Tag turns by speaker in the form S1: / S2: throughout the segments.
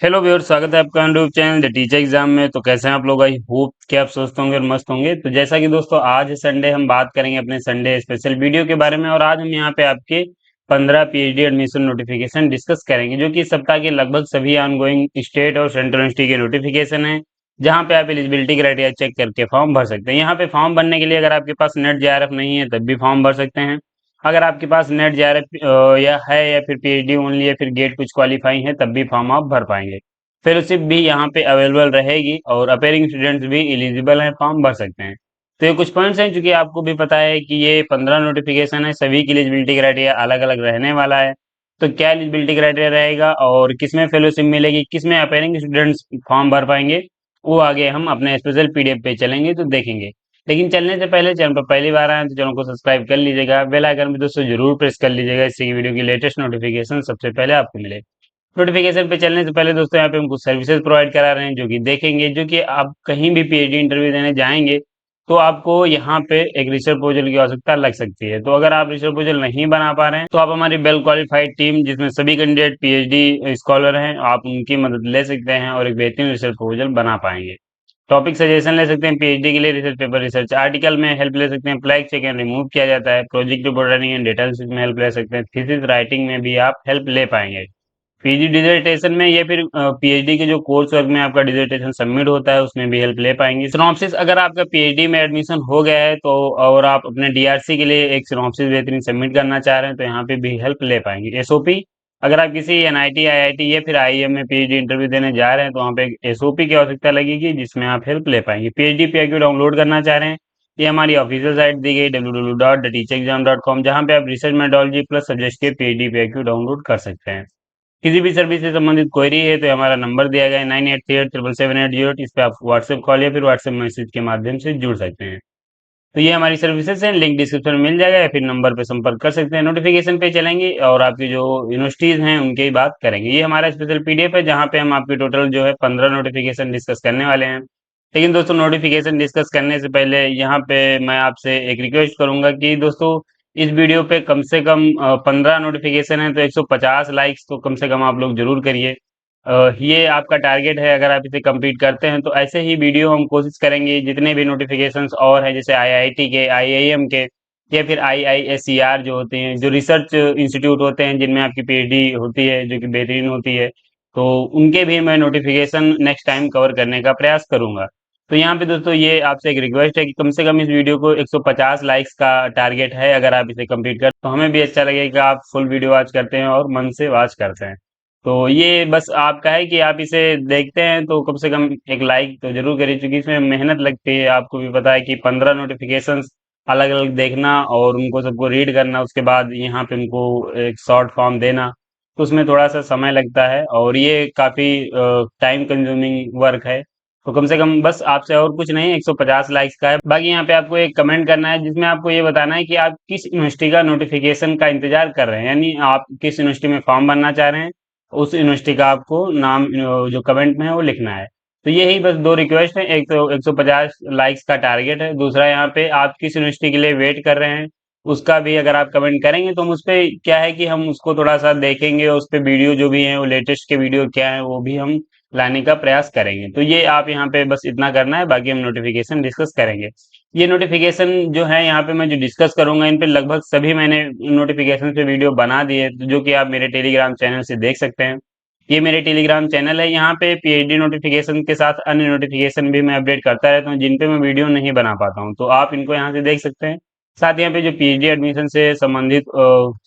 S1: Hello viewers, स्वागत है आपका YouTube channel the teacher exam में। तो कैसे हैं आप लोग? आई होप कि आप स्वस्थ होंगे और मस्त होंगे। तो जैसा कि दोस्तों आज है संडे, हम बात करेंगे अपने संडे स्पेशल वीडियो के बारे में। और आज हम यहाँ पे आपके 15 पीएचडी एडमिशन नोटिफिकेशन डिस्कस करेंगे, जो कि इस सप्ताह के लगभग सभी ऑनगोइंग स्टेट और सेंट्रल यूनिवर्सिटी के नोटिफिकेशन है, जहाँ पे आप एलिजिबिलिटी क्राइटेरिया चेक करके फॉर्म भर सकते हैं। यहाँ पे फॉर्म भरने के लिए अगर आपके पास नेट जेआरएफ नहीं है तब भी फॉर्म भर सकते हैं। अगर आपके पास नेट जेआरएफ या है या फिर पीएचडी ओनली या फिर गेट कुछ क्वालिफाई है तब भी फॉर्म आप भर पाएंगे। फेलोशिप भी यहाँ पे अवेलेबल रहेगी और अपेयरिंग स्टूडेंट्स भी एलिजिबल हैं, फॉर्म भर सकते हैं। तो ये कुछ पॉइंट्स हैं, चूंकि आपको भी पता है कि ये 15 नोटिफिकेशन है, सभी की एलिजिबिलिटी क्राइटेरिया अलग अलग रहने वाला है। तो क्या एलिजिबिलिटी क्राइटेरिया रहेगा और किसमें फेलोशिप मिलेगी, किसमें अपेयरिंग स्टूडेंट्स फॉर्म भर पाएंगे, वो आगे हम अपने स्पेशल पीडीएफ पे चलेंगे तो देखेंगे। लेकिन चलने से पहले चैनल पर पहली बार आए तो चैनल को सब्सक्राइब कर लीजिएगा, बेल आइकन भी दोस्तों जरूर प्रेस कर लीजिएगा, इससे की वीडियो की लेटेस्ट नोटिफिकेशन सबसे पहले आपको मिले। नोटिफिकेशन पे चलने से पहले दोस्तों यहाँ पे हम कुछ सर्विसेज प्रोवाइड करा रहे हैं, जो कि देखेंगे। जो कि आप कहीं भी पीएचडी इंटरव्यू देने जाएंगे तो आपको यहाँ पे एक रिसर्च प्रपोजल की आवश्यकता लग सकती है। तो अगर आप रिसर्च प्रपोजल नहीं बना पा रहे हैं तो आप हमारी वेल क्वालिफाइड टीम, जिसमें सभी कैंडिडेट पीएचडी स्कॉलर हैं, आप उनकी मदद ले सकते हैं और एक बेहतरीन रिसर्च प्रपोजल बना पाएंगे। टॉपिक सजेशन ले सकते हैं पीएचडी के लिए, रिसर्च पेपर, रिसर्च आर्टिकल में हेल्प ले सकते हैं, फ्लैग चेक एंड रिमूव किया जाता है, project report running and data analysis में हेल्प ले सकते हैं, थीसिस राइटिंग में भी आप हेल्प ले पाएंगे। पीजी डिसर्टेशन में या फिर पीएचडी के जो कोर्स वर्क में आपका डिसर्टेशन सबमिट होता है उसमें भी हेल्प ले पाएंगे। सिनॉप्सिस, अगर आपका पीएचडी में एडमिशन हो गया है तो और आप अपने डीआरसी के लिए एक सिनॉप्सिस बेहतरीन सबमिट करना चाह रहे हैं तो यहाँ पे भी हेल्प ले पाएंगे। एसओपी, अगर आप किसी एनआईटी आईआईटी या फिर आईएम में पीएचडी इंटरव्यू देने जा रहे हैं तो वहाँ पे एसओपी की आवश्यकता लगेगी, जिसमें आप हेल्प ले पाएंगे। पीएचडी पीआईक्यू डाउनलोड करना चाह रहे हैं, ये हमारी ऑफिशियल साइट दी गई www.theteacherexam.com, जहाँ पे आप रिसर्च मेथोडोलॉजी प्लस सब्जेक्ट के पीएचडी पीआईक्यू डाउनलोड कर सकते हैं। किसी भी सर्विस से संबंधित क्वेरी है तो हमारा नंबर दिया गया है 9838777808, इस पे आप व्हाट्सएप कॉल या फिर व्हाट्सएप मैसेज के माध्यम से जुड़ सकते हैं। तो ये हमारी सर्विसेज हैं, लिंक डिस्क्रिप्शन में मिल जाएगा या फिर नंबर पे संपर्क कर सकते हैं। नोटिफिकेशन पे चलेंगे और आपकी जो यूनिवर्सिटीज हैं उनकी ही बात करेंगे। ये हमारा स्पेशल पीडीएफ है जहाँ पे हम आपकी टोटल जो है 15 नोटिफिकेशन डिस्कस करने वाले हैं। लेकिन दोस्तों नोटिफिकेशन डिस्कस करने से पहले यहाँ पे मैं आपसे एक रिक्वेस्ट करूंगा कि दोस्तों इस वीडियो पे कम से कम 15 नोटिफिकेशन है तो 150 लाइक्स तो कम से कम आप लोग जरूर करिए। ये आपका टारगेट है, अगर आप इसे कंप्लीट करते हैं तो ऐसे ही वीडियो हम कोशिश करेंगे जितने भी नोटिफिकेशंस और हैं, जैसे आईआईटी के, आईआईएम के या फिर आईआईएसईआर जो होते हैं, जो रिसर्च इंस्टीट्यूट होते हैं जिनमें आपकी पीएचडी होती है जो कि बेहतरीन होती है, तो उनके भी मैं नोटिफिकेशन नेक्स्ट टाइम कवर करने का प्रयास करूंगा। तो यहाँ पे दोस्तों ये आपसे एक रिक्वेस्ट है कि कम से कम इस वीडियो को 150 लाइक्स का टारगेट है, अगर आप इसे कंप्लीट कर तो हमें भी अच्छा लगेगा कि आप फुल वीडियो वॉच करते हैं और मन से वॉच करते हैं। तो ये बस आपका है कि आप इसे देखते हैं तो कम से कम एक लाइक तो जरूर करिए, क्योंकि इसमें मेहनत लगती है। आपको भी पता है कि 15 नोटिफिकेशंस अलग अलग देखना और उनको सबको रीड करना, उसके बाद यहाँ पे उनको एक शॉर्ट फॉर्म देना, तो उसमें थोड़ा सा समय लगता है और ये काफी टाइम कंज्यूमिंग वर्क है। तो कम से कम बस आपसे और कुछ नहीं, 150 लाइक्स का है। बाकी यहाँ पे आपको एक कमेंट करना है जिसमें आपको ये बताना है कि आप किस यूनिवर्सिटी का नोटिफिकेशन का इंतजार कर रहे हैं, यानी आप किस यूनिवर्सिटी में फॉर्म भरना चाह रहे हैं, उस यूनिवर्सिटी का आपको नाम जो कमेंट में है वो लिखना है। तो यही बस दो रिक्वेस्ट है, एक तो 150 लाइक्स का टारगेट है, दूसरा यहाँ पे आप किस यूनिवर्सिटी के लिए वेट कर रहे हैं उसका भी अगर आप कमेंट करेंगे तो हम उस पे क्या है कि हम उसको थोड़ा सा देखेंगे, उस पे वीडियो जो भी है वो लेटेस्ट के वीडियो क्या है वो भी हम लाने का प्रयास करेंगे। तो ये आप यहाँ पे बस इतना करना है, बाकी हम नोटिफिकेशन डिस्कस करेंगे। ये नोटिफिकेशन जो है यहाँ पे मैं जो डिस्कस करूंगा इन पे लगभग सभी मैंने नोटिफिकेशन पे वीडियो बना दिए, तो जो कि आप मेरे टेलीग्राम चैनल से देख सकते हैं। ये मेरे टेलीग्राम चैनल है, यहाँ पे पीएचडी नोटिफिकेशन के साथ अन्य नोटिफिकेशन भी मैं अपडेट करता रहता हूँ जिन पे मैं वीडियो नहीं बना पाता हूँ, तो आप इनको यहाँ से देख सकते हैं। साथ ही यहाँ पे जो पीएचडी एडमिशन से संबंधित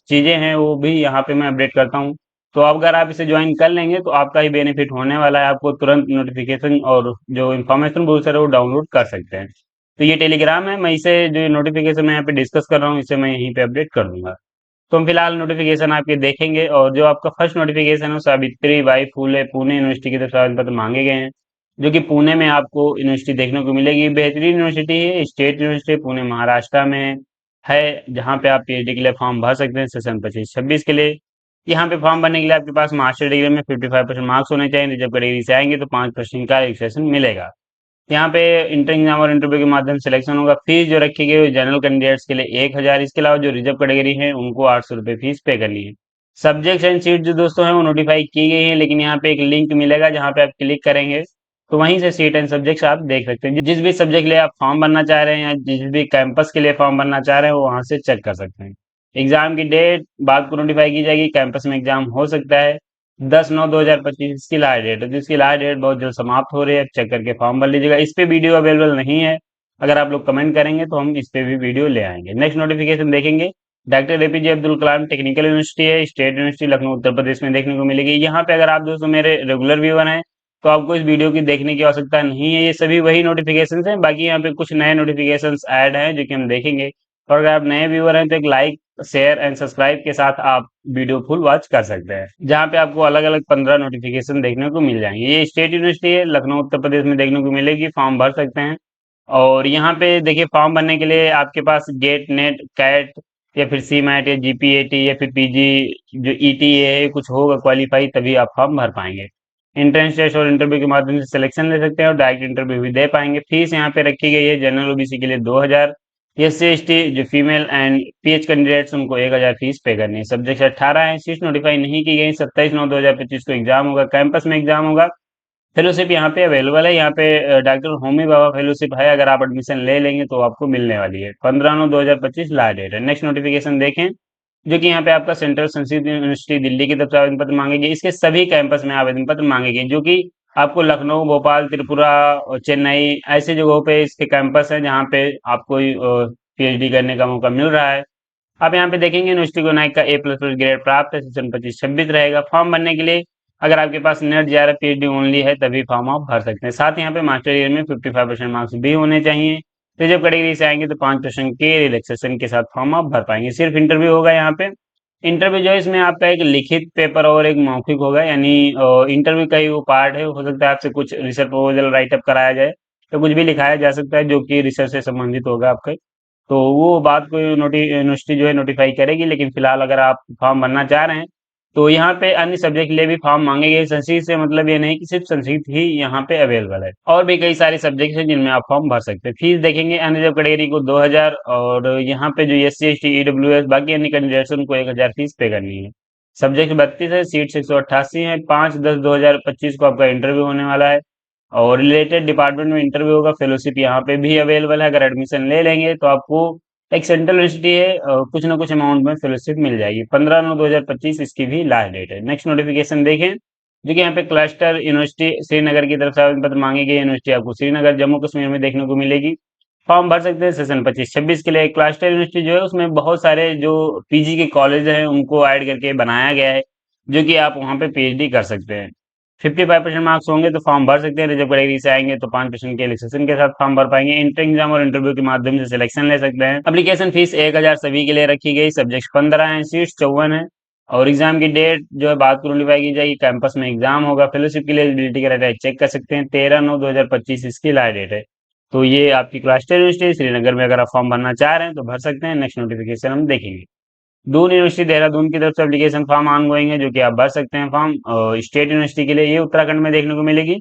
S1: चीजें हैं वो भी यहाँ पे मैं अपडेट करता हूँ। तो अगर आप इसे ज्वाइन कर लेंगे तो आपका ही बेनिफिट होने वाला है, आपको तुरंत नोटिफिकेशन और जो इन्फॉर्मेशन ब्रोशर है वो डाउनलोड कर सकते हैं। तो ये टेलीग्राम है, मैं इसे जो नोटिफिकेशन मैं यहाँ पे डिस्कस कर रहा हूँ इसे मैं यहीं पे अपडेट कर दूंगा। तो हम फिलहाल नोटिफिकेशन आपके देखेंगे, और जो आपका फर्स्ट नोटिफिकेशन है सावित्री बाई फुले पुणे यूनिवर्सिटी की तरफ से आवेदन पत्र मांगे गए हैं, जो कि पुणे में आपको यूनिवर्सिटी देखने को मिलेगी। बेहतरीन यूनिवर्सिटी है, स्टेट यूनिवर्सिटी पुणे महाराष्ट्र में है, जहाँ पे आप पीएचडी के लिए फॉर्म भर सकते हैं सेशन 25-26 के लिए। यहाँ पे फॉर्म भरने के लिए आपके पास मास्टर डिग्री में 55% मार्क्स होने चाहिए, जब डिग्री से आएंगे तो 5% का रिसेशन मिलेगा। यहाँ पे इंटर एग्जाम और इंटरव्यू के माध्यम से सिलेक्शन होगा। फीस जो रखी गई है जनरल कैंडिडेट्स के लिए 1000, इसके अलावा जो रिजर्व कैटेगरी है उनको 800 रुपये फीस पे करनी है। सब्जेक्ट एंड सीट जो दोस्तों हैं वो नोटिफाई की गई हैं, लेकिन यहाँ पे एक लिंक मिलेगा जहाँ पे आप क्लिक करेंगे तो वहीं से सीट एंड सब्जेक्ट्स आप देख सकते हैं। जिस भी सब्जेक्ट के लिए आप फॉर्म भरना चाह रहे हैं या जिस भी कैंपस के लिए फॉर्म भरना चाह रहे हैं वो वहाँ से चेक कर सकते हैं। एग्जाम की डेट बाद को नोटिफाई की जाएगी। कैंपस में एग्जाम हो सकता है 10/9/2025 इसकी लास्ट डेट है, तो इसकी लास्ट डेट बहुत जल्द समाप्त हो रही है। चेक करके फॉर्म भर लीजिएगा। इस पे वीडियो अवेलेबल नहीं है, अगर आप लोग कमेंट करेंगे तो हम इस पे भी वीडियो ले आएंगे। नेक्स्ट नोटिफिकेशन देखेंगे, doctor APJ Abdul Kalam technical university है, स्टेट यूनिवर्सिटी लखनऊ उत्तर प्रदेश में देखने को मिलेगी। यहाँ पे अगर आप दोस्तों मेरे रेगुलर व्यूअर हैं तो आपको इस वीडियो की देखने की आवश्यकता नहीं है, ये सभी वही नोटिफिकेशंस हैं। बाकी यहाँ पे कुछ नए नोटिफिकेशंस ऐड हैं जो कि हम देखेंगे। और अगर आप नए व्यूअर हैं तो एक लाइक शेयर एंड सब्सक्राइब के साथ आप वीडियो फुल वॉच कर सकते हैं, जहाँ पे आपको अलग अलग 15 नोटिफिकेशन देखने को मिल जाएंगे। ये स्टेट यूनिवर्सिटी है, लखनऊ उत्तर प्रदेश में देखने को मिलेगी। फॉर्म भर सकते हैं। और यहाँ पे देखिए फॉर्म भरने के लिए आपके पास गेट नेट कैट या फिर सी मैट या जीपीएटी या फिर पीजी जो ईटीए है कुछ होगा क्वालिफाई, तभी आप फॉर्म भर पाएंगे। एंट्रेंस टेस्ट और इंटरव्यू के माध्यम से सिलेक्शन ले सकते हैं और डायरेक्ट इंटरव्यू भी दे पाएंगे। फीस यहाँ पे रखी गई है जनरल ओबीसी के लिए 2,000, एससी एसटी जो फीमेल एंड पीएच कैंडिडेट्स उनको 1,000 फीस पे करनी है। सब्जेक्ट 18 है, सीट नोटिफाई नहीं की गई। 27/9/2025 को एग्जाम होगा, कैंपस में एग्जाम होगा। फेलोशिप यहाँ पे अवेलेबल है। यहाँ पे डॉक्टर होमी बाबा फेलोशिप है, अगर आप एडमिशन ले लेंगे तो आपको मिलने वाली है। 15/9/2025 लास्ट डेट है। नेक्स्ट नोटिफिकेशन देखें, जो कि यहाँ पे आपका सेंट्रल संस्कृत यूनिवर्सिटी दिल्ली की तरफ से आवेदन पत्र मांगेगी। इसके सभी कैंपस में आवेदन पत्र मांगेगी, जो कि आपको लखनऊ भोपाल त्रिपुरा और चेन्नई ऐसे जगहों पे इसके कैंपस है जहाँ पे आपको पीएचडी करने का मौका मिल रहा है। आप यहाँ पे देखेंगे यूनिवर्सिटी को नाइक का A++ ग्रेड प्राप्त है। सेशन 25-26 रहेगा। फॉर्म भरने के लिए अगर आपके पास नेट JRF PhD ओनली है तभी फॉर्म आप भर सकते हैं। साथ ही यहाँ पे मास्टर ईयर में 55% मार्क्स भी होने चाहिए। तो जब कैटेगरी से आएंगे तो 5% के रिलैक्सेशन के साथ फॉर्म आप भर पाएंगे। सिर्फ इंटरव्यू होगा यहाँ पे। इंटरव्यू जो है इसमें आपका एक लिखित पेपर और एक मौखिक होगा, यानी इंटरव्यू का ही वो पार्ट है। हो सकता है आपसे कुछ रिसर्च प्रपोजल राइटअप कराया जाए, तो कुछ भी लिखाया जा सकता है जो कि रिसर्च से संबंधित होगा आपका। तो वो बात को यूनिवर्सिटी जो है नोटिफाई करेगी। लेकिन फिलहाल अगर आप फॉर्म भरना चाह रहे हैं तो यहाँ पे अन्य सब्जेक्ट के लिए भी फॉर्म मांगेंगे। संस्कृत से मतलब ये नहीं कि सिर्फ संस्कृत ही यहाँ पे अवेलेबल है, और भी कई सारे सब्जेक्ट हैं जिनमें आप फॉर्म भर सकते हैं। फीस देखेंगे अनरिजर्व कैटेगरी को 2,000, और यहाँ पे जो SC ST EWS बाकी अन्य कैंडिडेट्स उनको 1,000 फीस पे करनी है। सब्जेक्ट 32 है, सीट 188 है। 5/10/2025 को आपका इंटरव्यू होने वाला है और रिलेटेड डिपार्टमेंट में इंटरव्यू होगा। फेलोशिप यहाँ पे भी अवेलेबल है। अगर एडमिशन ले लेंगे तो आपको एक सेंट्रल यूनिवर्सिटी है, कुछ ना कुछ अमाउंट में फेलोशिप मिल जाएगी। 15/9/2025 इसकी भी लास्ट डेट है। नेक्स्ट नोटिफिकेशन देखें, जो कि यहाँ पे क्लस्टर यूनिवर्सिटी श्रीनगर की तरफ से आवेदन पत्र मांगे गए। यूनिवर्सिटी आपको श्रीनगर जम्मू कश्मीर में देखने को मिलेगी। फॉर्म भर सकते हैं सेशन 25-26 के लिए। क्लस्टर यूनिवर्सिटी जो है उसमें बहुत सारे जो पीजी के कॉलेज हैं उनको ऐड करके बनाया गया है, जो कि आप वहाँ पे पीएचडी कर सकते हैं। 55% मार्क्स होंगे तो फॉर्म भर सकते हैं। रिजर्व कैटेगरी से आएंगे तो 5% के रिलेक्सेशन के साथ फॉर्म भर पाएंगे। इंटर एग्जाम और इंटरव्यू के माध्यम से सिलेक्शन ले सकते हैं। एप्लीकेशन फीस 1,000 सभी के लिए रखी गई। सब्जेक्ट 15 है, सीट्स 54 है, और एग्जाम की डेट जो है बाद को नोटिफाई की जाएगी। कैंपस में एग्जाम होगा। फेलोशिप के लिए एलिजिबिलिटी क्राइटेरिया चेक कर सकते हैं। 13/9/2025 इसकी लास्ट डेट है। तो ये आपकी क्लस्टर यूनिवर्सिटी श्रीनगर में अगर आप फॉर्म भरना चाह रहे हैं तो भर सकते हैं। नेक्स्ट नोटिफिकेशन हम देखेंगे। दून यूनिवर्सिटी देहरादून की तरफ से एप्लीकेशन फॉर्म ऑन गोइंग है, जो कि आप भर सकते हैं फॉर्म। स्टेट यूनिवर्सिटी के लिए ये उत्तराखंड में देखने को मिलेगी।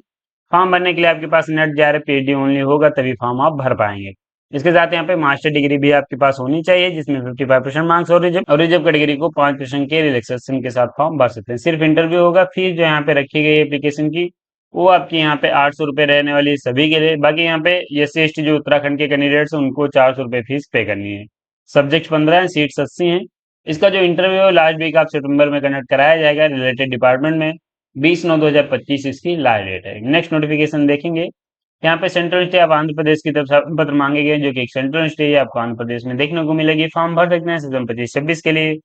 S1: फॉर्म भरने के लिए आपके पास नेट JRF PhD ओनली होगा तभी फॉर्म आप भर पाएंगे। इसके साथ यहाँ पे मास्टर डिग्री भी आपके पास होनी चाहिए, जिसमें 55% मार्क्स और रिजर्व कैटेगरी को 5% के रिलैक्सेशन के साथ फॉर्म भर सकते हैं। सिर्फ इंटरव्यू होगा। फीस जो यहाँ पे रखी गई एप्लीकेशन की वो आपकी यहाँ पे 800 रुपये रहने वाली है सभी के लिए। बाकी यहाँ पे SC ST जो उत्तराखंड के कैंडिडेट्स हैं उनको 400 रुपये फीस पे करनी है। सब्जेक्ट 15 है, सीट्स 80 हैं। इसका जो इंटरव्यू है लास्ट वीक ऑफ सितंबर में कंडक्ट कराया जाएगा रिलेटेड डिपार्टमेंट में। 20/9/2025 इसकी लास्ट डेट है। नेक्स्ट नोटिफिकेशन देखेंगे, यहाँ पे central university of Andhra Pradesh की तरफ से आवेदन पत्र मांगे गए, जो कि एक सेंट्रल यूनिवर्सिटी है, आपको आंध्र प्रदेश में देखने को मिलेगी। फॉर्म भर सकते हैं सेशन 25-26 के लिए।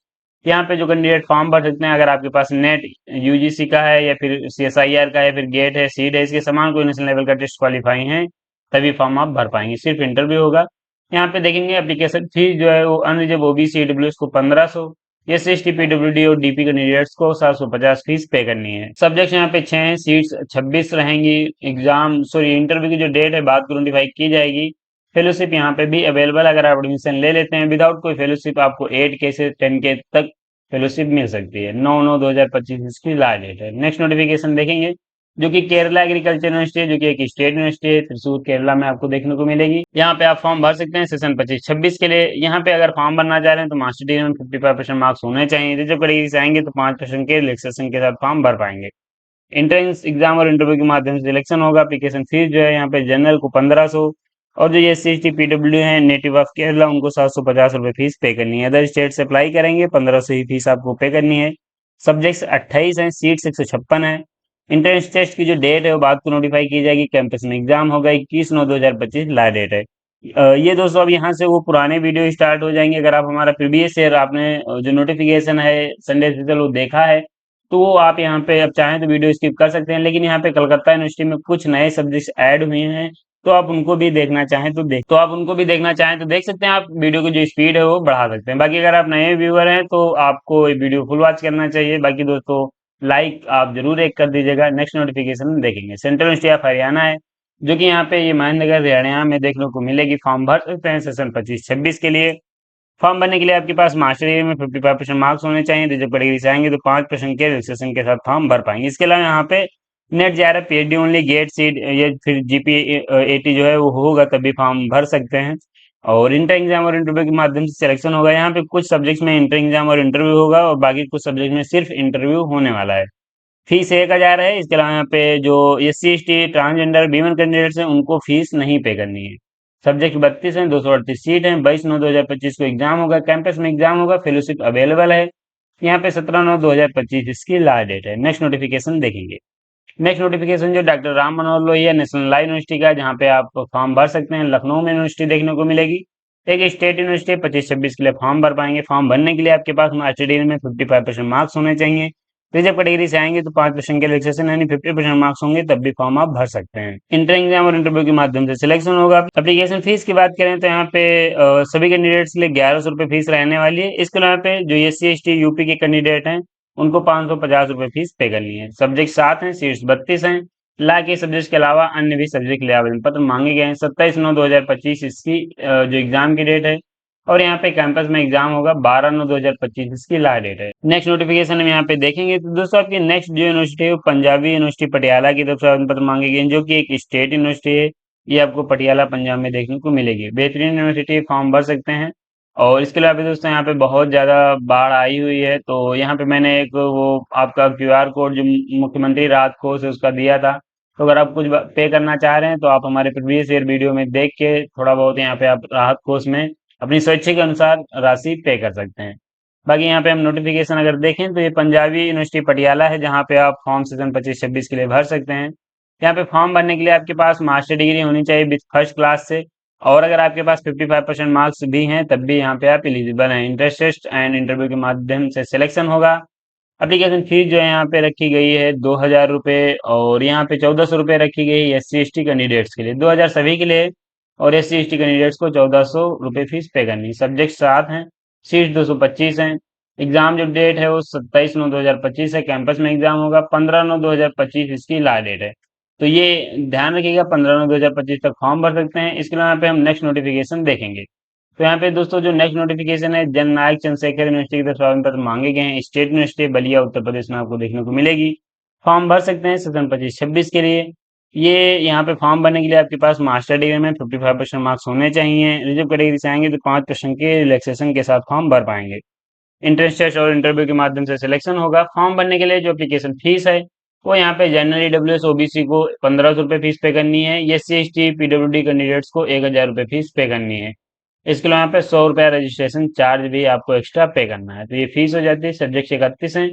S1: यहाँ पे जो कैंडिडेट फॉर्म भर सकते हैं, अगर आपके पास नेट यूजीसी का है या फिर CSIR का है, फिर गेट है, सीट है, इसके समान कोई नेशनल लेवल का टेस्ट क्वालिफाई है तभी फॉर्म आप भर पाएंगे। सिर्फ इंटरव्यू होगा। यहाँ पे देखेंगे एप्लीकेशन फीस जो है वो अनरिजर्व OBC EWS को 1500, SC ST PWD और DP कैंडिडेट्स को 750 फीस पे करनी है। सब्जेक्ट यहाँ पे 6 हैं, सीट्स 26 रहेंगी। इंटरव्यू की जो डेट है बाद को नोटिफाई की जाएगी। फेलोशिप यहाँ पे भी अवेलेबल, अगर आप एडमिशन ले लेते हैं विदाउट कोई फेलोशिप आपको 8K से 10K तक फेलोशिप मिल सकती है। 9/9/2025 इसकी लास्ट डेट है। नेक्स्ट नोटिफिकेशन देखेंगे, जो कि केरला एग्रीकल्चर यूनिवर्सिटी है, जो कि एक स्टेट यूनिवर्सिटी है, त्रिशूर केरला में आपको देखने को मिलेगी। यहाँ पे आप फॉर्म भर सकते हैं सेशन 25-26 के लिए। यहाँ पे अगर फॉर्म भरना चाह रहे हैं तो मास्टर डिग्री में 55% मार्क्स होने चाहिए। रिजर्व कैटेगरी से आएंगे तो 5% के रिलैक्सेशन के साथ फॉर्म भर पाएंगे। एंट्रेंस एग्जाम और इंटरव्यू के माध्यम से सिलेक्शन होगा। एप्लीकेशन फीस जो है यहाँ पे जनरल को 1500 और जो S C S T PW है नेटिव ऑफ केरला उनको 750 रुपये फीस पे करनी है। अदर स्टेट से अप्लाई करेंगे 1500 ही फीस आपको पे करनी है। सब्जेक्ट्स 28 हैं, सीट्स 156 है। इंट्रेंस टेस्ट की जो डेट है वो बाद को नोटिफाई की जाएगी। कैंपस में एग्जाम होगा 21/9/2025 लास्ट डेट है। ये दोस्तों अब यहाँ से वो पुराने वीडियो स्टार्ट हो जाएंगे। अगर आप हमारा प्रीवियस ईयर आपने जो नोटिफिकेशन है संडे स्पेशल वो देखा है तो वो आप यहाँ पे अब चाहें तो वीडियो स्किप कर सकते हैं। लेकिन यहाँ पे कलकत्ता यूनिवर्सिटी में कुछ नए सब्जेक्ट्स ऐड हुए हैं तो आप उनको भी देखना चाहें तो देख सकते हैं। आप वीडियो की जो स्पीड है वो बढ़ा सकते हैं। बाकी अगर आप नए व्यूअर हैं तो आपको ये वीडियो फुल वॉच करना चाहिए। बाकी दोस्तों लाइक आप जरूर एक कर दीजिएगा। नेक्स्ट नोटिफिकेशन देखेंगे सेंट्रल यूनिवर्सिटी ऑफ हरियाणा है, जो कि यहाँ पे ये महेंद्रगढ़ हरियाणा में देखने को मिलेगी। फॉर्म भर सकते हैं सेशन 25-26 के लिए। फॉर्म भरने के लिए आपके पास मास्टर डिग्री में 55% मार्क्स होने चाहिए। रिजर्व कैटेगरी से आएंगे तो 5% के रिलैक्सेशन के साथ फॉर्म भर पाएंगे। इसके अलावा यहाँ पे net JRF PhD only get seat ये फिर जीपीए 80 जो है वो होगा तभी फॉर्म भर सकते हैं। और इंटर एग्जाम और इंटरव्यू के माध्यम से सिलेक्शन होगा। यहाँ पे कुछ सब्जेक्ट्स में इंटर एग्जाम और इंटरव्यू होगा और बाकी कुछ सब्जेक्ट में सिर्फ इंटरव्यू होने वाला है। फीस 1000 है। इसके अलावा यहाँ पे जो S C S T transgender women candidates हैं उनको फीस नहीं पे करनी है। सब्जेक्ट 32 हैं, 238 सीट हैं। 22/9/2025 को एग्जाम होगा। कैंपस में एग्जाम होगा। फेलोशिप अवेलेबल है। यहाँ पे 17/9/2025 इसकी लास्ट डेट है। नेक्स्ट नोटिफिकेशन देखेंगे। नेक्स्ट नोटिफिकेशन जो doctor Ram Manohar Lohia national law university का, जहाँ पे आप फॉर्म भर सकते हैं। लखनऊ में यूनिवर्सिटी देखने को मिलेगी। एक स्टेट यूनिवर्सिटी 25-26 के लिए फॉर्म भर पाएंगे। फॉर्म भरने के लिए आपके पास मास्टर डिग्री में 55% मार्क्स होने चाहिए। रिजर्व कैटेगरी से आएंगे तो 5% के रिलैक्सेशन यानी 50% मार्क्स होंगे तब भी फॉर्म आप भर सकते हैं। इंटर एग्जाम और इंटरव्यू के माध्यम से सिलेक्शन होगा। एप्लीकेशन फीस की बात करें तो यहाँ पे सभी कैंडिडेट्स के लिए 1100 रुपये फीस रहने वाली है। इसके अलावा पे जो S C S T UP के कैंडिडेट हैं उनको 550 रुपये फीस पे करनी है। सब्जेक्ट 7 हैं, सीट्स 32 हैं। ला के सब्जेक्ट के अलावा अन्य भी सब्जेक्ट के लिए आवेदन पत्र मांगे गए हैं। 27/9/2025 इसकी जो एग्जाम की डेट है। और यहाँ पे कैंपस में एग्जाम होगा 12/9/2025 इसकी लास्ट डेट है। नेक्स्ट नोटिफिकेशन हम यहाँ पे देखेंगे तो दोस्तों आपकी नेक्स्ट जो यूनिवर्सिटी है वो पंजाबी यूनिवर्सिटी पटियाला की तरफ से आवेदन पत्र मांगे गए हैं, जो कि एक स्टेट यूनिवर्सिटी है। ये आपको पटियाला पंजाब में देखने को मिलेगी। बेहतरीन यूनिवर्सिटी, फॉर्म भर सकते हैं। और इसके अलावा भी दोस्तों यहाँ पे बहुत ज्यादा बाढ़ आई हुई है तो यहाँ पे मैंने एक वो आपका क्यूआर कोड जो मुख्यमंत्री राहत कोष है उसका दिया था। तो अगर आप कुछ पे करना चाह रहे हैं तो आप हमारे प्रीवियस ईयर वीडियो में देख के थोड़ा बहुत यहाँ पे आप राहत कोष में अपनी स्वेच्छा के अनुसार राशि पे कर सकते हैं। बाकी यहाँ पे हम नोटिफिकेशन अगर देखें तो ये पंजाबी यूनिवर्सिटी पटियाला है, जहाँ पे आप फॉर्म सेशन 25-26 के लिए भर सकते हैं। यहाँ पे फॉर्म भरने के लिए आपके पास मास्टर डिग्री होनी चाहिए विथ फर्स्ट क्लास से। और अगर आपके पास 55% मार्क्स भी हैं तब भी यहाँ पे आप एलिजिबल हैं। इंट्रेंस टेस्ट एंड इंटरव्यू के माध्यम से सिलेक्शन होगा। एप्लीकेशन फीस जो है यहाँ पे रखी गई है 2000 रुपये और यहाँ पे 1400 रुपये रखी गई है S C S T candidates के लिए। 2000 सभी के लिए और S C S T candidates को 1400 रुपये फीस पे करनी है। सब्जेक्ट 7 हैं, सीट 225 हैं। एग्जाम जो डेट है वो 27/9/2025 है। कैंपस में एग्जाम होगा 15/9/2025 इसकी लास्ट डेट है। तो ये ध्यान रखिएगा 15/9/2025 तक फॉर्म भर सकते हैं। इसके अलावा यहाँ पे हम नेक्स्ट नोटिफिकेशन देखेंगे। तो यहाँ पे दोस्तों जो नेक्स्ट नोटिफिकेशन है जननायक चंद्रशेखर यूनिवर्सिटी की तरफ से आवेदन पत्र मांगे गए हैं। स्टेट यूनिवर्सिटी बलिया उत्तर प्रदेश में आपको देखने को मिलेगी। फॉर्म भर सकते हैं सेशन 25-26 के लिए। ये यहाँ पे फॉर्म भरने के लिए आपके पास मास्टर डिग्री में 55% मार्क्स होने चाहिए। रिजर्व कैटेगरी से आएंगे तो 5% के रिलैक्सेशन के साथ फॉर्म भर पाएंगे। इंट्रेंस टेस्ट और इंटरव्यू के माध्यम से सिलेक्शन होगा। फॉर्म भरने के लिए जो एप्लीकेशन फीस है वो यहाँ पे जनरल ईडब्ल्यूएस ओबीसी को 1500 रुपये फीस पे करनी है। S C S T PWD candidates को 1000 रुपये फीस पे करनी है। इसके अलावा यहाँ पे 100 रुपया रजिस्ट्रेशन चार्ज भी आपको एक्स्ट्रा पे करना है। तो ये फीस हो जाती है। सब्जेक्ट 31 है,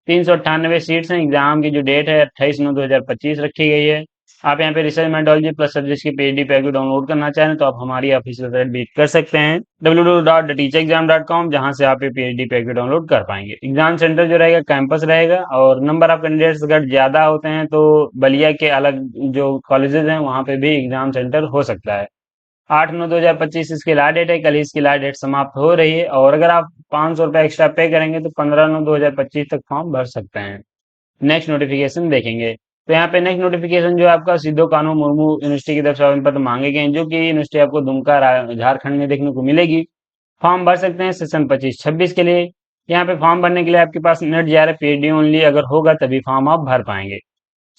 S1: 398 सीट्स हैं। एग्जाम की जो डेट है 28/9/2025 रखी गई है। आप यहाँ पे रिसर्च मेथोडोलॉजी प्लस सब्जेक्ट की पीएचडी पैक डाउनलोड करना चाहें तो आप हमारी ऑफिशियल वेबसाइट विजिट कर सकते हैं www.teachexam.com, जहां से आप ये पीएचडी पैक डाउनलोड कर पाएंगे। एग्जाम सेंटर जो रहेगा कैंपस रहेगा और नंबर ऑफ कैंडिडेट्स अगर ज्यादा होते हैं तो बलिया के अलग जो कॉलेजेस हैं वहां पे भी एग्जाम सेंटर हो सकता है। 8/9/2025 इसकी लास्ट डेट है। कल ही इसकी लास्ट डेट समाप्त हो रही है और अगर आप 500 रुपये एक्स्ट्रा पे करेंगे तो 15/9/2025 तक फॉर्म भर सकते हैं। नेक्स्ट नोटिफिकेशन देखेंगे। तो यहाँ पे नेक्स्ट नोटिफिकेशन जो है आपका सिद्धो कानू मुर्मू यूनिवर्सिटी की तरफ से आवेदन पत्र मांगे गए हैं, जो कि यूनिवर्सिटी आपको दुमका झारखंड में देखने को मिलेगी। फॉर्म भर सकते हैं सेशन 25-26 के लिए। यहाँ पे फॉर्म भरने के लिए आपके पास नेट जेआरएफ पीएचडी ओनली अगर होगा तभी फॉर्म आप भर पाएंगे।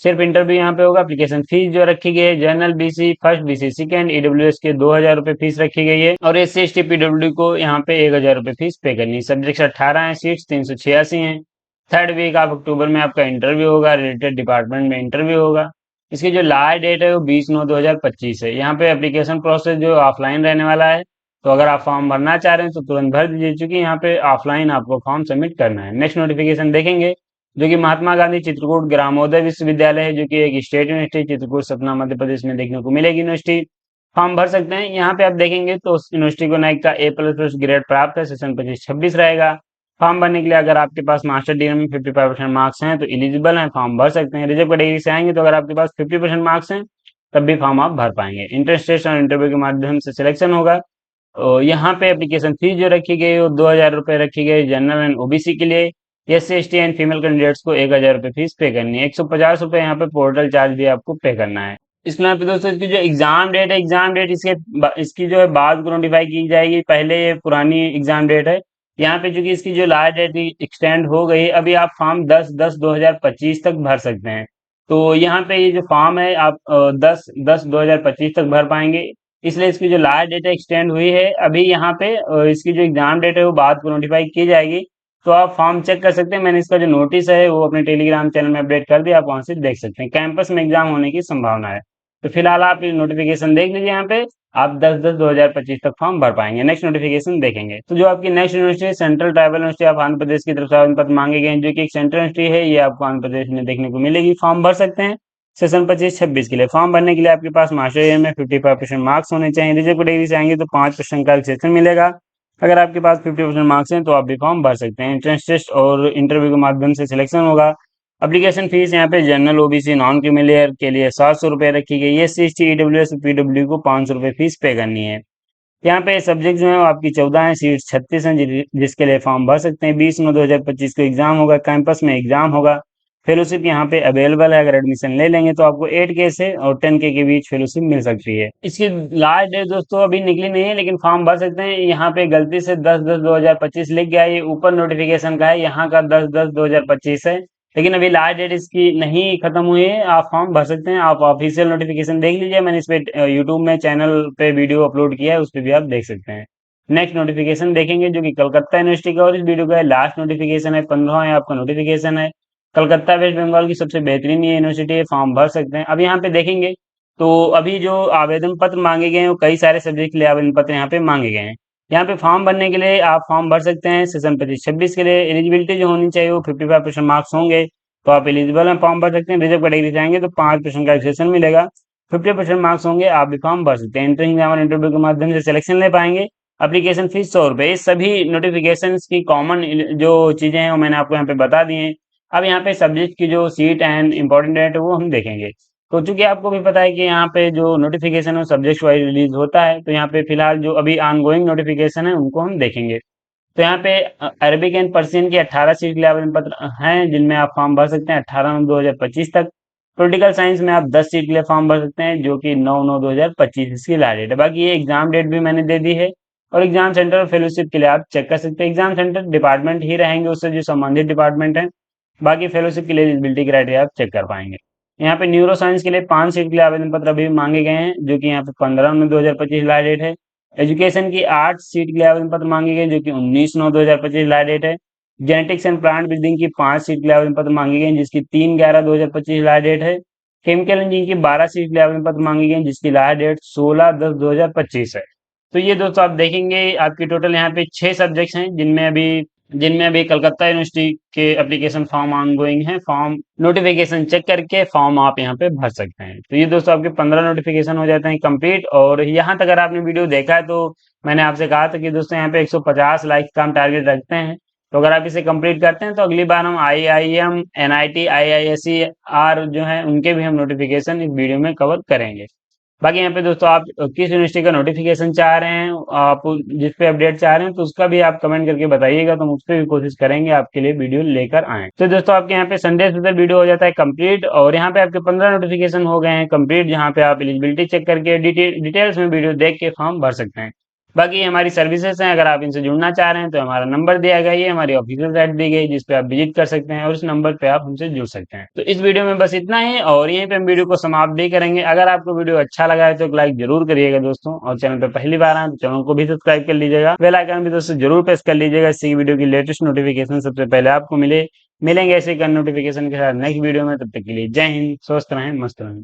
S1: सिर्फ इंटरव्यू यहाँ पे होगा। एप्लीकेशन फीस जो रखी गई है, general BC first, BC second, EWS के 2,000 रुपए फीस रखी गई है और एससी एसटी पीडब्ल्यू को यहाँ पे 1,000 रुपए फीस पे करनी है। सब्जेक्ट 18 है, सीट्स 386 हैं। थर्ड वीक ऑफ अक्टूबर में आपका इंटरव्यू होगा, रिलेटेड डिपार्टमेंट में इंटरव्यू होगा। इसकी जो लास्ट डेट है वो 20/9/2025 है। यहाँ पे एप्लीकेशन प्रोसेस जो ऑफलाइन रहने वाला है, तो अगर आप फॉर्म भरना चाह रहे हैं तो तुरंत भर दीजिए, क्योंकि यहाँ पे ऑफलाइन आपको फॉर्म सबमिट करना है। नेक्स्ट नोटिफिकेशन देखेंगे, जो कि महात्मा गांधी चित्रकूट ग्रामोदय विश्वविद्यालय है, जो कि एक स्टेट यूनिवर्सिटी चित्रकूट सतना मध्य प्रदेश में देखने को मिलेगी यूनिवर्सिटी। फॉर्म भर सकते हैं। यहाँ पे आप देखेंगे तो उस यूनिवर्सिटी को नाइक का A++ ग्रेड प्राप्त है, सेशन 25-26 रहेगा। फॉर्म भरने के लिए अगर आपके पास मास्टर डिग्री में 55% मार्क्स हैं तो एलिजिबल हैं, फॉर्म भर सकते हैं। रिजर्व कैटेगरी से आएंगे तो अगर आपके पास 50% मार्क्स हैं तब भी फॉर्म आप भर पाएंगे। इंट्रेंस टेस्ट और इंटरव्यू के माध्यम से सिलेक्शन होगा। और यहाँ पे एप्लीकेशन फीस जो रखी गई है वो 2,000 रुपए रखी गई जनरल एंड ओबीसी के लिए। SC ST and female candidates को 1,000 रुपए फीस पे करनी है। 150 रुपए यहाँ पे पोर्टल चार्ज भी आपको पे करना है। इसमें यहाँ पे दोस्तों इसकी जो एग्जाम डेट है, एग्जाम डेट इसकी जो है बाद को नोटिफाई की जाएगी। पहले ये पुरानी एग्जाम डेट है। यहाँ पे चूंकि इसकी जो लास्ट डेट एक्सटेंड हो गई, अभी आप फॉर्म 10/10/2025 तक भर सकते हैं। तो यहाँ पे ये जो फॉर्म है आप 10/10/2025 तक भर पाएंगे, इसलिए इसकी जो लास्ट डेट एक्सटेंड हुई है। अभी यहाँ पे इसकी जो एग्जाम डेट है वो बाद को नोटिफाई की जाएगी। तो आप फॉर्म चेक कर सकते हैं। मैंने इसका जो नोटिस है वो अपने टेलीग्राम चैनल में अपडेट कर दिया, आप वहां से देख सकते हैं। कैंपस में एग्जाम होने की संभावना है। तो फिलहाल आप नोटिफिकेशन देख लीजिए। यहाँ पे आप 10/10/2025 तक फॉर्म भर पाएंगे। नेक्स्ट नोटिफिकेशन देखेंगे तो जो आपकी next university central tribal university of Andhra Pradesh की तरफ से आवेदन पत्र मांगे गए हैं, जो कि एक सेंट्रल यूनिवर्सिटी है, ये आपको आंध्र प्रदेश में देखने को मिलेगी। फॉर्म भर सकते हैं सेशन 25-26 के लिए। फॉर्म भरने के लिए आपके पास मास्टर ईयर में 55% मार्क्स होने चाहिए। रिजर्व कैटेगरी से आएंगे तो 5% का रिलैक्सेशन मिलेगा। अगर आपके पास 50% मार्क्स हैं तो आप भी फॉर्म भर सकते हैं। एंट्रेंस टेस्ट और इंटरव्यू के माध्यम से सिलेक्शन होगा। एप्लीकेशन फीस यहाँ पे जनरल ओबीसी नॉन क्रीमिलियर के लिए 700 रुपए रखी गई है। एससी एसटी ईडब्ल्यूएस पीडब्ल्यू को 500 रुपए फीस पे करनी है। यहाँ पे सब्जेक्ट जो है वो आपकी 14 है, सीट 36 हैं, जिसके लिए फॉर्म भर सकते हैं। 20/9/2025 को एग्जाम होगा, कैंपस में एग्जाम होगा। फेलोशिप यहाँ पे अवेलेबल है। अगर एडमिशन ले लेंगे तो आपको 8K से और 10K के बीच फेलोशिप मिल सकती है। इसकी लास्ट डेट दोस्तों अभी निकली नहीं है, लेकिन फॉर्म भर सकते हैं। यहाँ पे गलती से 10/10/2025 लिख गया है, ये ऊपर नोटिफिकेशन का है, यहाँ का 10/10/2025 है, लेकिन अभी लास्ट डेट इसकी नहीं खत्म हुई है। आप फॉर्म भर सकते हैं। आप ऑफिशियल नोटिफिकेशन देख लीजिए, मैंने इस पे यूट्यूब में चैनल पे वीडियो अपलोड किया है, उस पर भी आप देख सकते हैं। नेक्स्ट नोटिफिकेशन देखेंगे, जो कि कलकत्ता यूनिवर्सिटी का और इस वीडियो का लास्ट नोटिफिकेशन है। 15वां आपका नोटिफिकेशन है। कलकत्ता वेस्ट बंगाल की सबसे बेहतरीन ये यूनिवर्सिटी है, फॉर्म भर सकते हैं। अब यहाँ पे देखेंगे तो अभी जो आवेदन पत्र मांगे गए हैं वो कई सारे सब्जेक्ट के लिए आवेदन पत्र यहाँ पे मांगे गए हैं। यहाँ पे फॉर्म भरने के लिए आप फॉर्म भर सकते हैं सेशन 25-26 के लिए। एलिजिबिलिटी जो होनी चाहिए वो 55% मार्क्स होंगे तो आप एलिजिबल हैं, फॉर्म भर सकते हैं। रिजर्व कैटेगरी से आएंगे तो 5% का रिलेक्सेशन मिलेगा। 50% मार्क्स होंगे, आप भी फॉर्म भर सकते हैं। एंट्रेंस एग्जाम और इंटरव्यू के माध्यम से सिलेक्शन ले पाएंगे। एप्लीकेशन फीस 100 रुपए। इस सभी नोटिफिकेशन की कॉमन जो चीजें हैं वो मैंने आपको यहाँ पे बता दी हैं। अब यहाँ पे सब्जेक्ट की जो सीट एंड इम्पोर्टेंट डेट है वो हम देखेंगे। तो चूंकि आपको भी पता है कि यहाँ पे जो नोटिफिकेशन है सब्जेक्ट वाइज रिलीज होता है, तो यहाँ पे फिलहाल जो अभी ऑनगोइंग नोटिफिकेशन है उनको हम देखेंगे। तो यहाँ पे अरबिक एंड पर्शियन की 18 सीट के लिए आवेदन पत्र हैं, जिनमें आप फॉर्म भर सकते हैं 18/9/2025 तक। पॉलिटिकल साइंस में आप 10 सीट के लिए फॉर्म भर सकते हैं, जो कि 9/9/2025 इसकी लास्ट डेट है। बाकी ये एग्जाम डेट भी मैंने दे दी है। और एग्जाम सेंटर और फेलोशिप के लिए आप चेक कर सकते हैं। एग्जाम सेंटर डिपार्टमेंट ही रहेंगे, उससे जो संबंधित डिपार्टमेंट है। बाकी फेलोशिप के लिए एलिजिबिलिटी क्राइटेरिया आप चेक कर पाएंगे। यहाँ पे न्यूरो साइंस के लिए 5 सीट के लिए आवेदन पत्र अभी मांगे गए हैं, जो कि यहाँ पे 15/9/2025 लास्ट डेट है। एजुकेशन की 8 सीट के लिए आवेदन पत्र मांगे गए, जो कि 19/9/2025 लास्ट डेट है। जेनेटिक्स एंड प्लांट ब्रीडिंग की 5 सीट के लिए आवेदन पत्र मांगे गए, जिसकी 3/11/2025 लास्ट डेट है। केमिकल इंजीनियरिंग की 12 सीट के लिए आवेदन पत्र मांगे गए, जिसकी लास्ट डेट 16/10/2025 है। तो ये दोस्तों आप देखेंगे आपकी टोटल यहाँ पे 6 सब्जेक्ट्स हैं, जिनमें अभी कलकत्ता यूनिवर्सिटी के एप्लीकेशन फॉर्म ऑनगोइंग है। फॉर्म नोटिफिकेशन चेक करके फॉर्म आप यहाँ पे भर सकते हैं। तो ये दोस्तों आपके 15 नोटिफिकेशन हो जाते हैं कंप्लीट। और यहाँ तक अगर आपने वीडियो देखा है तो मैंने आपसे कहा था कि दोस्तों यहाँ पे 150 लाइक का हम टारगेट रखते हैं। तो अगर आप इसे कंप्लीट करते हैं तो अगली बार हम IIM NIT IISER जो है उनके भी हम नोटिफिकेशन इस वीडियो में कवर करेंगे। बाकी यहाँ पे दोस्तों आप किस यूनिवर्सिटी का नोटिफिकेशन चाह रहे हैं, आप जिस पे अपडेट चाह रहे हैं, तो उसका भी आप कमेंट करके बताइएगा, तो हम उस पर भी कोशिश करेंगे आपके लिए वीडियो लेकर आए। तो दोस्तों आपके यहाँ पे संडे स्पेशल वीडियो हो जाता है कंप्लीट। और यहाँ पे आपके 15 नोटिफिकेशन हो गए हैं कंप्लीट, जहाँ पे आप एलिजिबिलिटी चेक करके डिटेल्स में वीडियो देख के फॉर्म भर सकते हैं। बाकी ये हमारी सर्विसेज हैं, अगर आप इनसे जुड़ना चाह रहे हैं तो हमारा नंबर दिया गया है, हमारी ऑफिशियल साइट दी गई जिस पे आप विजिट कर सकते हैं और उस नंबर पे आप हमसे जुड़ सकते हैं। तो इस वीडियो में बस इतना ही और यहीं पे हम वीडियो को समाप्त भी करेंगे। अगर आपको वीडियो अच्छा लगा है तो एक लाइक जरूर करिएगा दोस्तों, और चैनल पे पहली बार आए तो चैनल को भी सब्सक्राइब कर लीजिएगा, बेल आइकन भी दोस्तों जरूर प्रेस कर लीजिएगा, इससे वीडियो की लेटेस्ट नोटिफिकेशन सबसे पहले आपको मिलेंगे ऐसे नोटिफिकेशन के साथ नेक्स्ट वीडियो में। तब तक के लिए जय हिंद, स्वस्थ रहें, मस्त रहें।